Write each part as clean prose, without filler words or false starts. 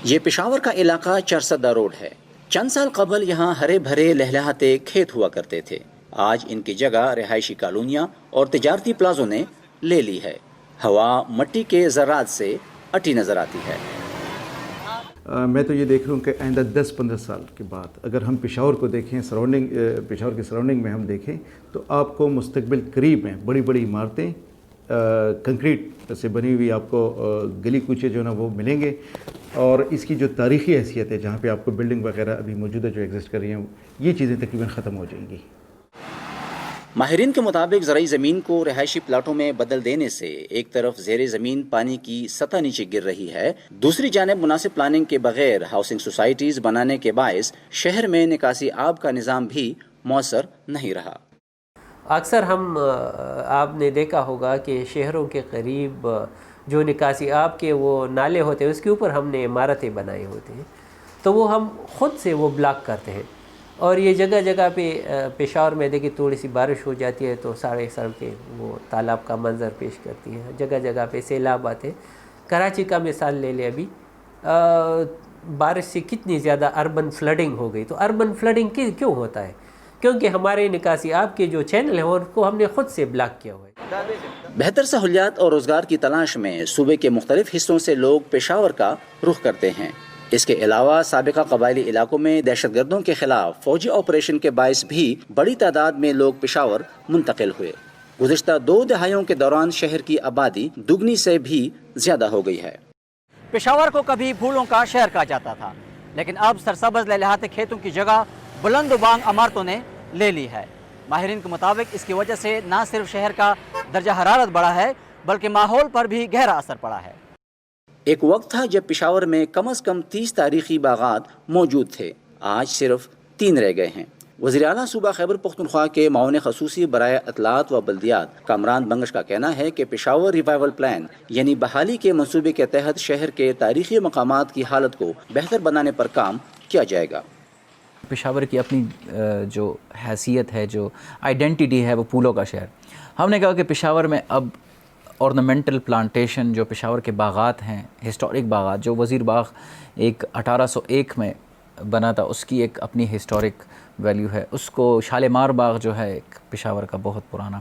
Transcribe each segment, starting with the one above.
یہ پشاور کا علاقہ چرسدہ روڈ ہے۔ چند سال قبل یہاں ہرے بھرے لہلہاتے کھیت ہوا کرتے تھے۔ آج ان کی جگہ رہائشی کالونیاں اور تجارتی پلازوں نے لے لی ہے۔ ہوا مٹی کے ذرات سے اٹی نظر آتی ہے۔ میں تو یہ دیکھ رہا ہوں کہ آئندہ 10-15 سال کے بعد اگر ہم پشاور کو دیکھیں، پشاور کے سراؤنڈنگ میں ہم دیکھیں تو آپ کو مستقبل قریب میں بڑی بڑی عمارتیں کنکریٹ سے بنی ہوئی آپ کو گلی کوچے جو نا وہ ملیں گے، اور اس کی جو تاریخی حیثیت ہے جہاں پہ آپ کو بلڈنگ وغیرہ ابھی موجودہ جو ایگزسٹ کر رہی ہیں یہ چیزیں تقریباً ختم ہو جائیں گی۔ ماہرین کے مطابق زرعی زمین کو رہائشی پلاٹوں میں بدل دینے سے ایک طرف زیر زمین پانی کی سطح نیچے گر رہی ہے، دوسری جانب مناسب پلاننگ کے بغیر ہاؤسنگ سوسائٹیز بنانے کے باعث شہر میں نکاسی آب کا نظام بھی مؤثر نہیں رہا۔ اکثر آپ نے دیکھا ہوگا کہ شہروں کے قریب جو نکاسی آب کے وہ نالے ہوتے ہیں اس کے اوپر ہم نے عمارتیں بنائی ہوتی ہیں، تو وہ ہم خود سے وہ بلاک کرتے ہیں، اور یہ جگہ جگہ پہ پشاور میں دیکھیں تھوڑی سی بارش ہو جاتی ہے تو سارے سڑکیں وہ تالاب کا منظر پیش کرتی ہیں، جگہ جگہ پہ سیلاب آتے ہیں۔ کراچی کا مثال لے لیں، ابھی بارش سے کتنی زیادہ اربن فلڈنگ ہو گئی۔ تو اربن فلڈنگ کیوں ہوتا ہے؟ کیونکہ ہمارے نکاسی آب کے جو چینل ہیں ان کو ہم نے خود سے بلاک کیا ہوا ہے۔ بہتر سہولیات اور روزگار کی تلاش میں صوبے کے مختلف حصوں سے لوگ پشاور کا رخ کرتے ہیں۔ اس کے علاوہ سابقہ قبائلی علاقوں میں دہشت گردوں کے خلاف فوجی آپریشن کے باعث بھی بڑی تعداد میں لوگ پشاور منتقل ہوئے۔ گزشتہ 2 دہائیوں کے دوران شہر کی آبادی دگنی سے بھی زیادہ ہو گئی ہے۔ پشاور کو کبھی پھولوں کا شہر کہا جاتا تھا، لیکن اب سرسبز لہلہاتے کھیتوں کی جگہ بلند و بانگ عمارتوں نے لے لی ہے۔ ماہرین کے مطابق اس کی وجہ سے نہ صرف شہر کا درجہ حرارت بڑھا ہے بلکہ ماحول پر بھی گہرا اثر پڑا ہے۔ ایک وقت تھا جب پشاور میں کم از کم 30 تاریخی باغات موجود تھے، آج صرف 3 رہ گئے ہیں۔ وزیر اعلیٰ صوبہ خیبر پختونخوا کے معاون خصوصی برائے اطلاعات و بلدیات کامران بنگش کا کہنا ہے کہ پشاور ریوائیول پلان یعنی بحالی کے منصوبے کے تحت شہر کے تاریخی مقامات کی حالت کو بہتر بنانے پر کام کیا جائے گا۔ پشاور کی اپنی جو حیثیت ہے، جو آئیڈینٹیٹی ہے، وہ پھولوں کا شہر۔ ہم نے کہا کہ پشاور میں اب ornamental پلانٹیشن جو پشاور کے باغات ہیں، ہسٹورک باغات، جو وزیر باغ ایک 1801 میں بنا تھا، اس کی ایک اپنی ہسٹورک ویلیو ہے۔ اس کو شالمار باغ جو ہے ایک پشاور کا بہت پرانا،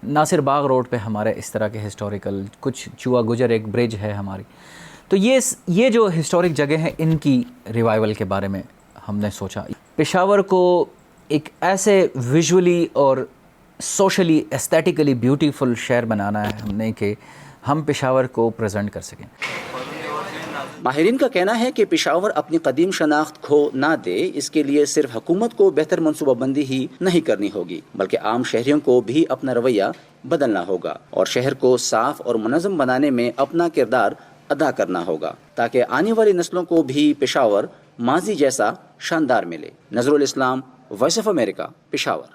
ناصر باغ روڈ پہ ہمارے اس طرح کے ہسٹوریکل، کچھ چوہا گجر ایک برج ہے ہماری۔ تو یہ جو ہسٹورک جگہ ہیں ان کی ریوائیول کے بارے میں ہم نے سوچا۔ پشاور کو ایک ایسے ویژولی اور سوشلی ایستھیٹیکلی بیوٹیفل شہر بنانا ہے ہم نے کہ ہم پشاور کو پریزنٹ کر سکیں۔ ماہرین کا کہنا ہے کہ پشاور اپنی قدیم شناخت کھو نہ دے، اس کے لیے صرف حکومت کو بہتر منصوبہ بندی ہی نہیں کرنی ہوگی بلکہ عام شہریوں کو بھی اپنا رویہ بدلنا ہوگا اور شہر کو صاف اور منظم بنانے میں اپنا کردار ادا کرنا ہوگا تاکہ آنے والی نسلوں کو بھی پشاور ماضی جیسا شاندار ملے۔ نظر الاسلام، وائس آف امریکہ، پشاور۔